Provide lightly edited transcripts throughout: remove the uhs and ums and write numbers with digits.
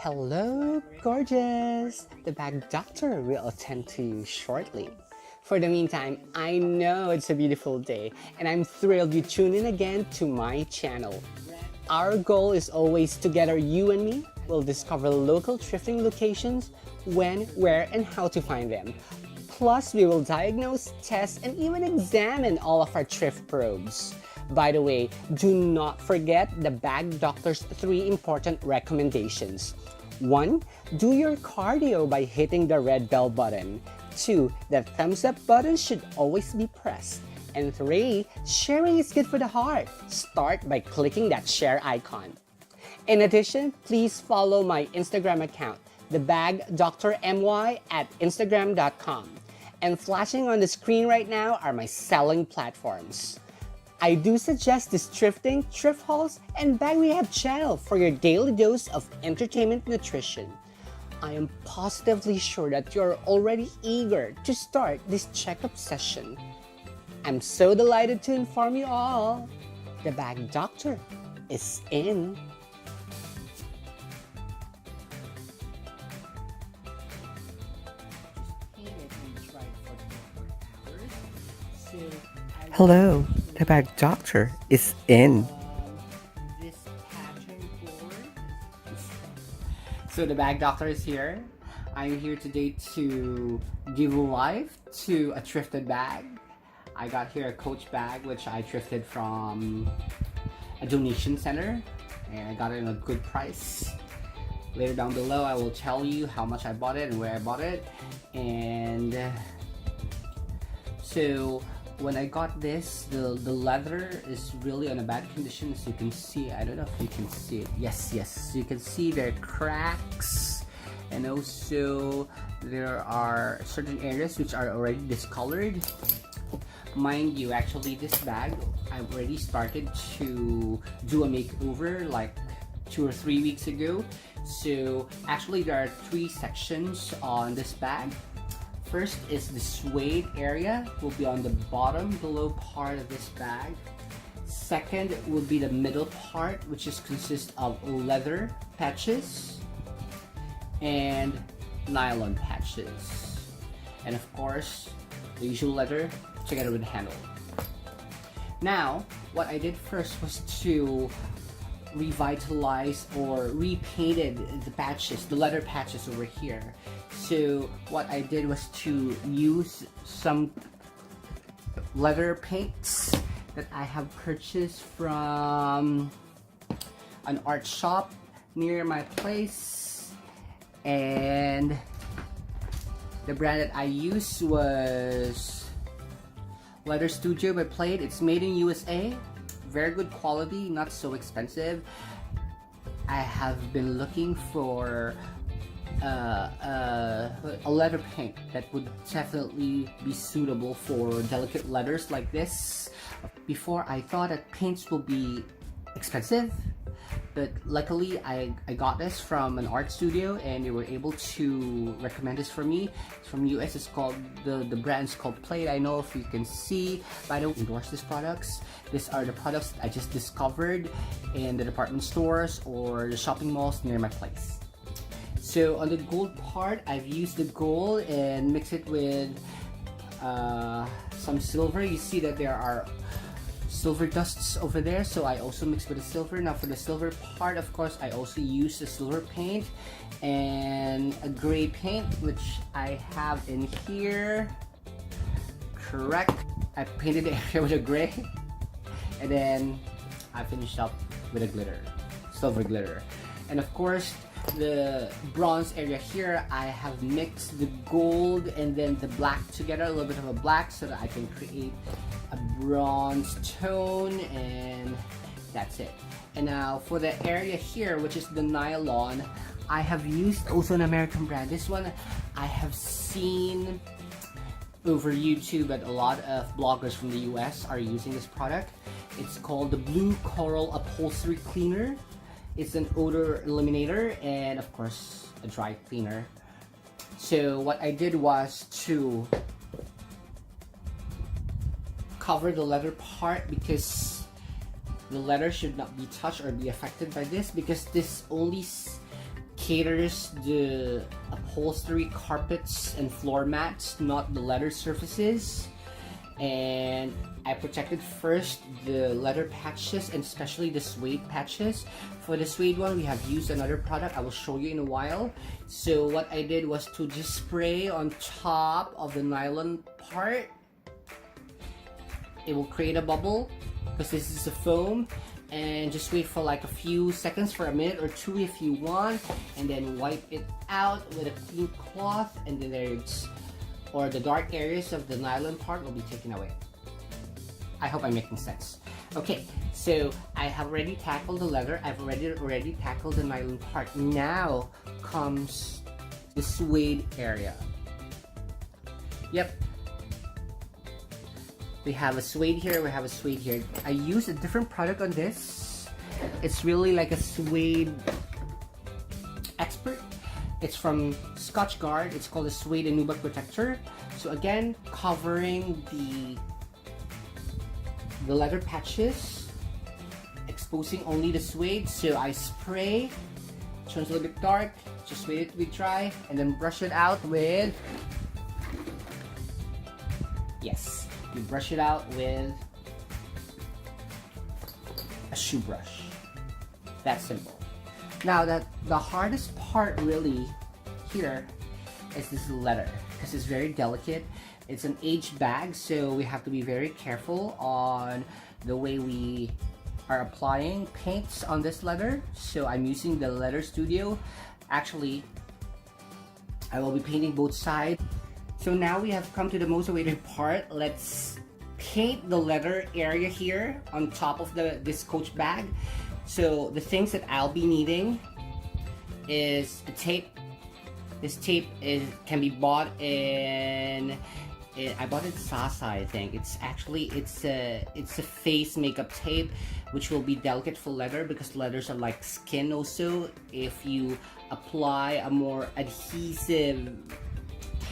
Hello, gorgeous! The Bag Doctor will attend to you shortly. For the meantime, I know it's a beautiful day and I'm thrilled you tune in again to my channel. Our goal is always together, you and me will discover local thrifting locations, when, where, and how to find them. Plus, we will diagnose, test, and even examine all of our thrift probes. By the way, do not forget the Bag Doctor's 3 important recommendations. 1. Do your cardio by hitting the red bell button. 2. The thumbs up button should always be pressed. And 3. Sharing is good for the heart. Start by clicking that share icon. In addition, please follow my Instagram account, THEBAGDOCTORMY at Instagram.com. And flashing on the screen right now are my selling platforms. I do suggest this thrifting, thrift hauls, and Bag-Rehab channel for your daily dose of entertainment nutrition. I am positively sure that you're already eager to start this checkup session. I'm so delighted to inform you all, the Bag Doctor is in. Hello, the Bag Doctor is in. So the Bag Doctor is here. I'm here today to give life to a thrifted bag. I got here a Coach bag which I thrifted from a donation center and I got it in a good price. Later down below I will tell you how much I bought it and where I bought it. And so when I got this, the leather is really in a bad condition, as you can see. I don't know if you can see it. Yes, you can see there are cracks, and also there are certain areas which are already discolored. Mind you, actually this bag, I've already started to do a makeover like 2 or 3 weeks ago. So actually there are 3 sections on this bag. First is the suede area, will be on the bottom below part of this bag. Second will be the middle part, which is consist of leather patches and nylon patches, and of course the usual leather together with the handle. Now what I did first was to revitalize or repainted the patches, the leather patches over here. So what I did was to use some leather paints that I have purchased from an art shop near my place, and the brand that I used was Leather Studio by Plate. It's made in USA, very good quality, not so expensive. I have been looking for a leather paint that would definitely be suitable for delicate leathers like this. Before, I thought that paints will be expensive, but luckily I got this from an art studio and they were able to recommend this for me. It's from US. It's called, the brand's called Plate. I know if you can see, but I don't endorse these products. These are the products I just discovered in the department stores or the shopping malls near my place. So on the gold part, I've used the gold and mixed it with some silver. You see that there are silver dusts over there, so I also mixed with the silver. Now for the silver part, of course, I also used the silver paint and a gray paint, which I have in here. Correct. I painted the area with a gray, and then I finished up with a glitter, silver glitter. And of course, the bronze area here, I have mixed the gold and then the black together, a little bit of a black, so that I can create a bronze tone, and that's it. And now for the area here, which is the nylon, I have used also an American brand. This one I have seen over YouTube that a lot of bloggers from the US are using this product. It's called the Blue Coral Upholstery Cleaner. It's an odor eliminator and of course a dry cleaner. So what I did was to cover the leather part, because the leather should not be touched or be affected by this, because this only caters the upholstery, carpets, and floor mats, not the leather surfaces. And I protected first the leather patches and especially the suede patches. For the suede one, we have used another product I will show you in a while. So what I did was to just spray on top of the nylon part. It will create a bubble because this is a foam, and just wait for like a few seconds, for a minute or two if you want, and then wipe it out with a clean cloth, and then there's or the dark areas of the nylon part will be taken away. I hope I'm making sense. Okay, so I have already tackled the leather. I've already tackled the nylon part. Now comes the suede area. Yep. We have a suede here, we have a suede here. I use a different product on this. It's really like a suede expert. It's from Scotch Guard. It's called a suede and nubuck protector. So again, covering the leather patches, exposing only the suede. So I spray, turns a little bit dark, just wait it to be dry, and then brush it out with, yes, you brush it out with a shoe brush. That's simple. Now the hardest part really here is this leather, because it's very delicate. It's an aged bag, so we have to be very careful on the way we are applying paints on this leather. So I'm using the Leather Studio. Actually, I will be painting both sides. So now we have come to the most awaited part. Let's paint the leather area here on top of this Coach bag. So the things that I'll be needing is a tape. This tape can be bought in I bought it Sasa, I think. It's a face makeup tape, which will be delicate for leather because leathers are like skin also. If you apply a more adhesive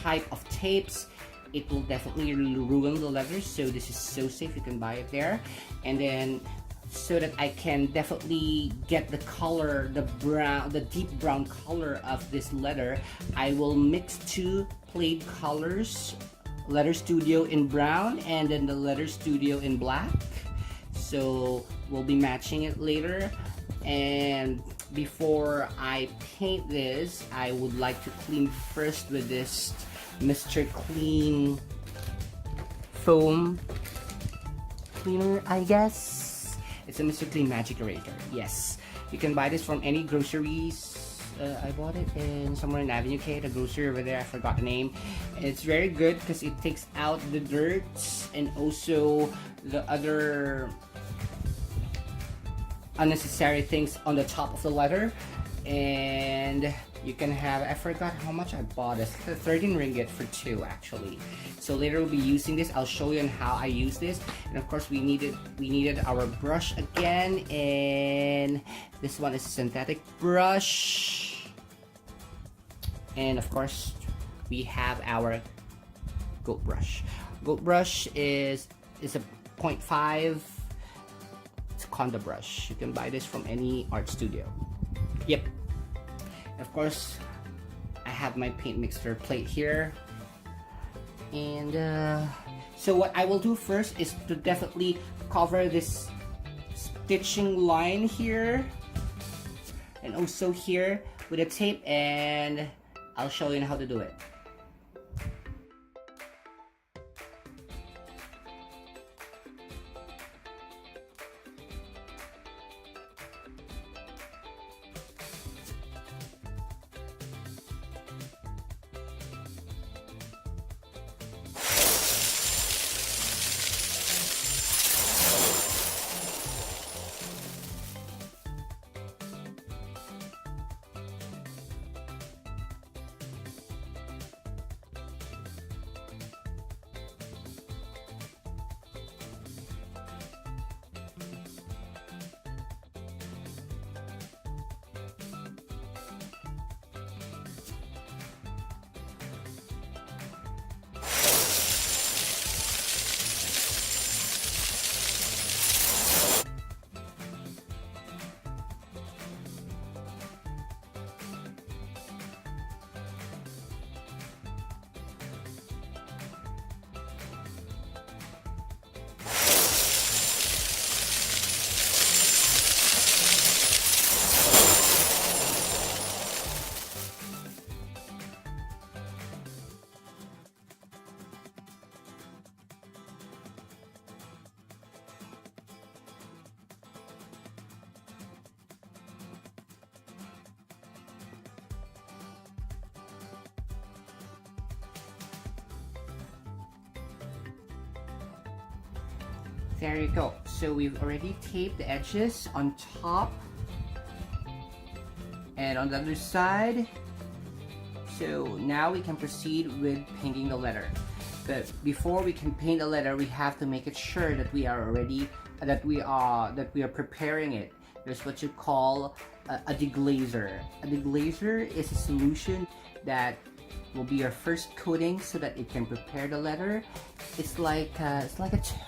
type of tapes, it will definitely ruin the leather. So this is so safe, you can buy it there. And then so that I can definitely get the color, the deep brown color of this leather, I will mix two plaid colors, Leather Studio in brown and then the Leather Studio in black. So we'll be matching it later. And before I paint this, I would like to clean first with this Mr. Clean foam cleaner, I guess. It's a Mr. Clean Magic Eraser. Yes, you can buy this from any groceries. I bought it in somewhere in Avenue K, the grocery over there. I forgot the name. It's very good because it takes out the dirt and also the other unnecessary things on the top of the leather. And you can have, I forgot how much I bought it. 13 ringgit for two actually. So later we'll be using this. I'll show you on how I use this. And of course we needed our brush again, and this one is a synthetic brush. And of course we have our goat brush. Goat brush is a 0.5. It's a Conda brush. You can buy this from any art studio. Yep. Of course, I have my paint mixer plate here. And so what I will do first is to definitely cover this stitching line here and also here with a tape, and I'll show you how to do it. There you go. So we've already taped the edges on top and on the other side. So now we can proceed with painting the letter. But before we can paint the letter, we have to make it sure that we are already that we are preparing it. There's what you call a deglazer. A deglazer is a solution that will be your first coating so that it can prepare the letter. It's like a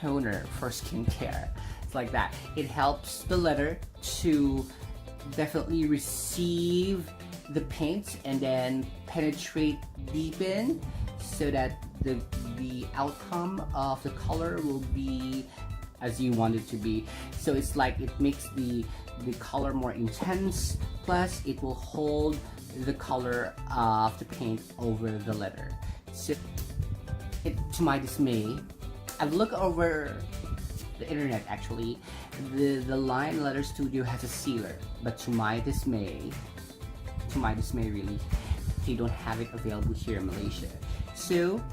toner for skincare. It's like that. It helps the letter to definitely receive the paint and then penetrate deep in, so that the outcome of the color will be as you want it to be. So it's like it makes the color more intense, plus it will hold the color of the paint over the letter. So to my dismay, I've looked over the internet actually. The Line Letter Studio has a sealer, but to my dismay really, they don't have it available here in Malaysia. So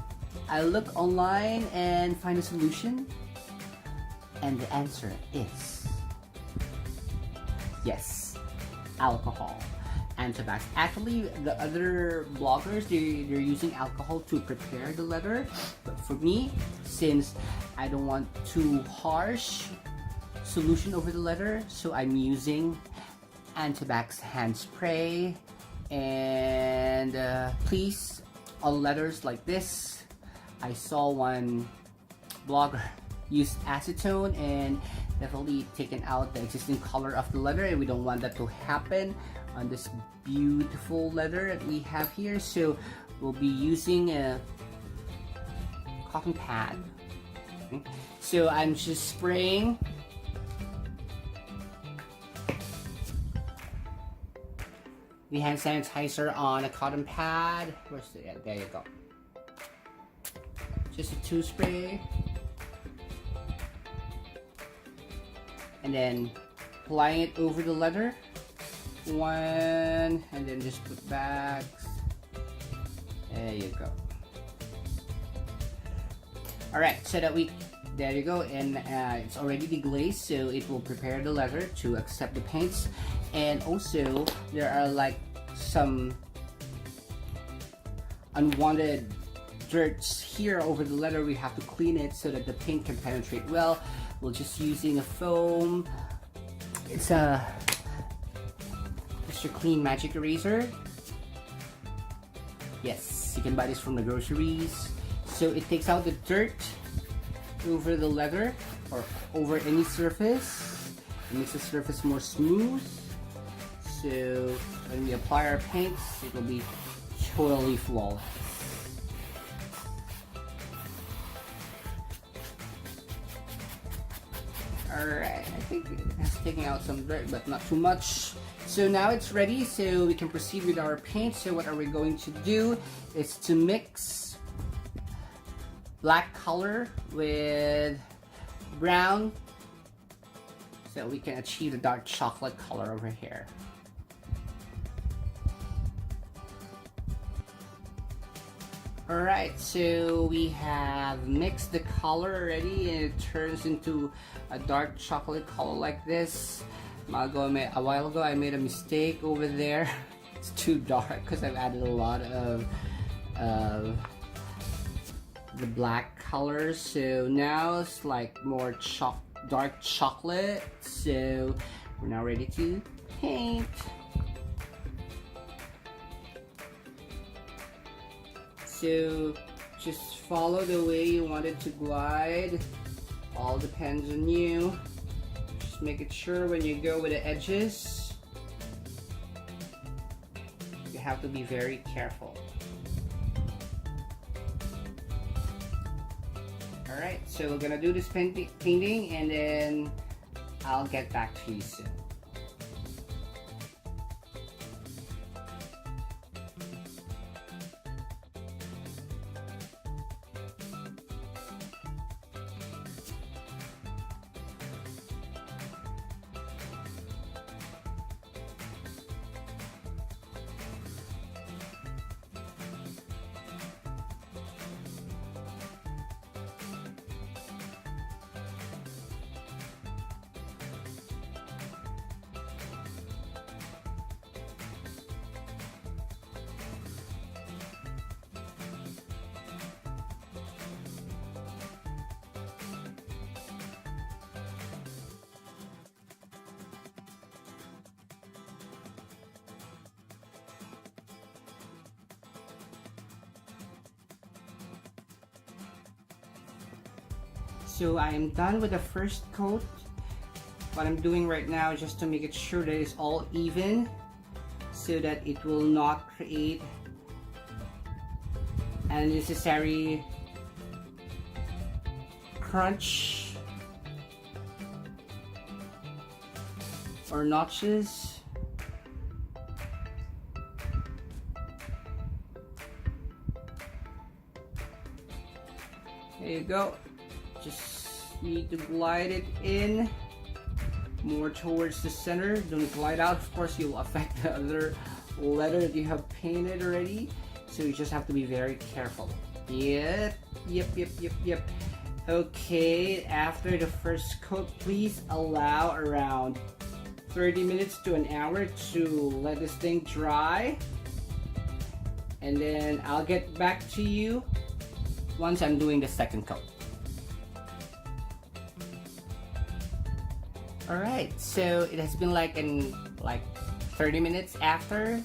I look online and find a solution, and the answer is yes, alcohol and tobacco. Actually, the other bloggers, they're using alcohol to prepare the letter, but for me, since I don't want too harsh solution over the letter, so I'm using Antibac hand spray. And please, on letters like this, I saw one blogger use acetone and definitely taken out the existing color of the letter, and we don't want that to happen on this beautiful letter that we have here. So we'll be using a cotton pad. So I'm just spraying the hand sanitizer on a cotton pad. Where's the, yeah, there you go. Just a 2 spray. And then applying it over the letter. 1, and then just put back. There you go. Alright, so that there you go, and it's already deglazed, so it will prepare the leather to accept the paints. And also, there are like some unwanted dirts here over the leather. We have to clean it so that the paint can penetrate well. We're just using a foam. It's a Mr. Clean Magic Eraser. Yes, you can buy this from the groceries. So it takes out the dirt over the leather or over any surface. It makes the surface more smooth. So when we apply our paints, it will be totally flawless. Alright, I think it's taking out some dirt, but not too much. So now it's ready, so we can proceed with our paint. So what are we going to do is to mix black color with brown, so we can achieve the dark chocolate color over here. Alright, so we have mixed the color already, and it turns into a dark chocolate color like this. A while ago I made a mistake over there. It's too dark because I've added a lot of the black colors. So now it's like more dark chocolate. So we're now ready to paint. So just follow the way you want it to glide. All depends on you. Just make it sure when you go with the edges, you have to be very careful. Alright, so we're gonna do this painting and then I'll get back to you soon. So I am done with the first coat. What I'm doing right now is just to make it sure that it's all even, so that it will not create unnecessary crunch or notches. There you go. Just need to glide it in more towards the center. Don't glide out, of course you'll affect the other letter that you have painted already, so you just have to be very careful. Yep. Okay, after the first coat, please allow around 30 minutes to an hour to let this thing dry, and then I'll get back to you once I'm doing the second coat. Alright, so it has been like 30 minutes after,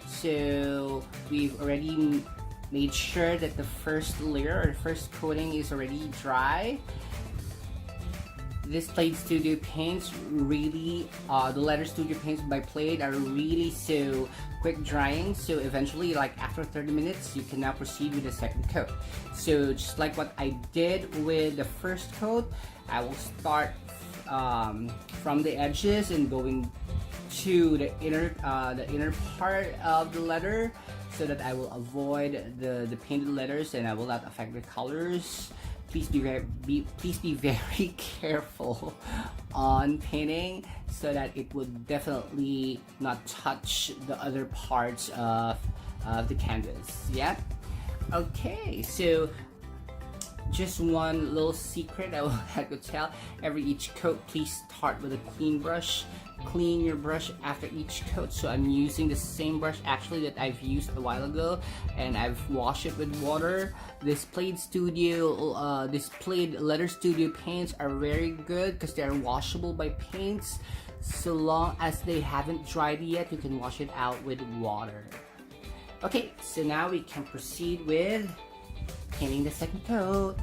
so we've already made sure that the first layer or the first coating is already dry. This Plaid Studio paints really, the Leather Studio paints by Plaid are really so quick drying, so eventually, like after 30 minutes, you can now proceed with the second coat. So just like what I did with the first coat, I will start from the edges and going to the inner part of the leather, so that I will avoid the painted letters and I will not affect the colors. Please be very careful on painting, so that it would definitely not touch the other parts of the canvas. Yeah. Okay, so just one little secret I will have to tell. Each coat, please start with a clean brush. Clean your brush after each coat. So I'm using the same brush actually that I've used a while ago, and I've washed it with water. This Plaid Leather Studio paints are very good because they're washable by paints. So long as they haven't dried yet, you can wash it out with water. Okay, so now we can proceed with painting the second coat.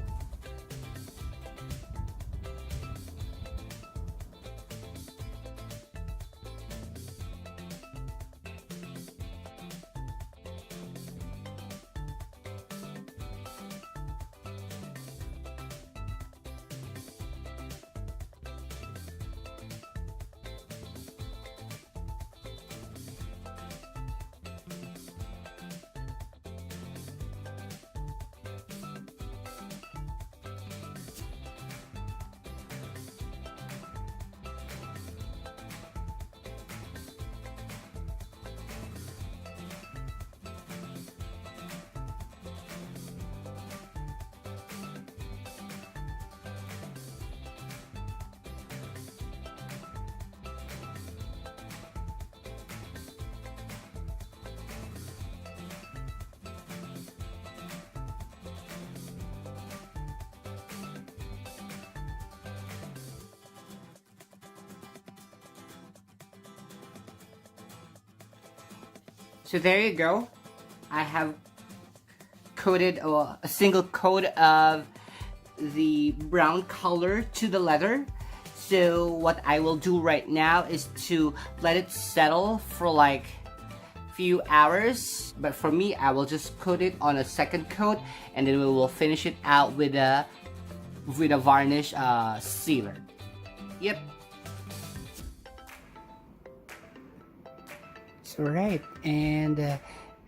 So there you go. I have coated a single coat of the brown color to the leather. So what I will do right now is to let it settle for like few hours. But for me, I will just coat it on a second coat, and then we will finish it out with a varnish sealer. Yep. Alright, and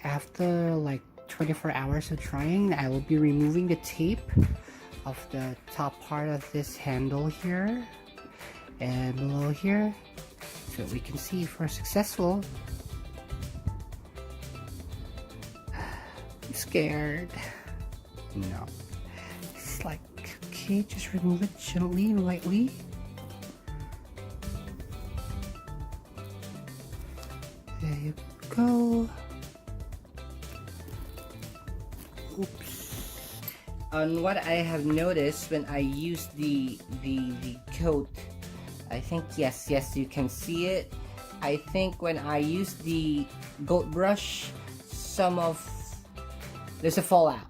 after like 24 hours of drying, I will be removing the tape of the top part of this handle here and below here, so we can see if we're successful. I'm scared. No. It's like, okay, just remove it gently and lightly. There you go. Oops. On what I have noticed when I use the coat, I think yes, you can see it. I think when I use the goat brush, there's a fallout.